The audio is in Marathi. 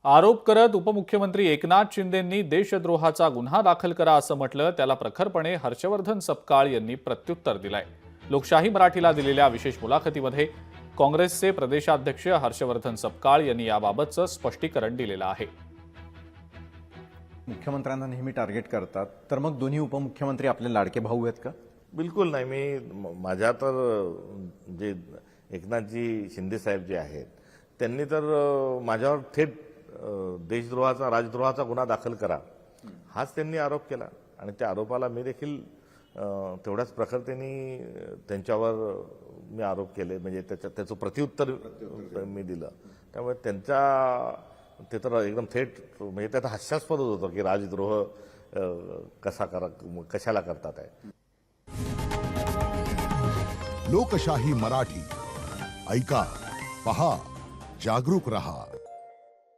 आरोप करत उपमुख्यमंत्री एकनाथ शिंदेंनी देशद्रोहाचा गुन्हा दाखल करा असं म्हटलं, त्याला प्रखरपणे हर्षवर्धन सपकाळ यांनी प्रत्युत्तर दिलंय। लोकशाही मराठीला दिलेल्या विशेष मुलाखतीमध्ये काँग्रेसचे प्रदेशाध्यक्ष हर्षवर्धन सपकाळ यांनी याबाबतचं स्पष्टीकरण दिलेलं आहे। मुख्यमंत्र्यांना नेहमी टार्गेट करतात, तर मग दोन्ही उपमुख्यमंत्री आपले लाडके भाऊ आहेत का? बिलकुल नाही। माझ्या तर जे एकनाथजी शिंदे साहेब जे आहेत त्यांनी तर माझ्यावर थेट देशद्रोहाचा राजद्रोहाचा गुन्हा दाखल करा हाच त्यांनी आरोप केला आणि त्या आरोपाला मी देखील तेवढ्याच प्रखरतेने त्यांच्यावर मी आरोप केले, म्हणजे त्याचं प्रत्युत्तर मी दिलं। त्यामुळे ते तर एकदम थेट म्हणजे त्यात हास्यास्पद होतं की राजद्रोह कशाला करतात आहे। लोकशाही मराठी ऐका, पहा, जागरूक रहा।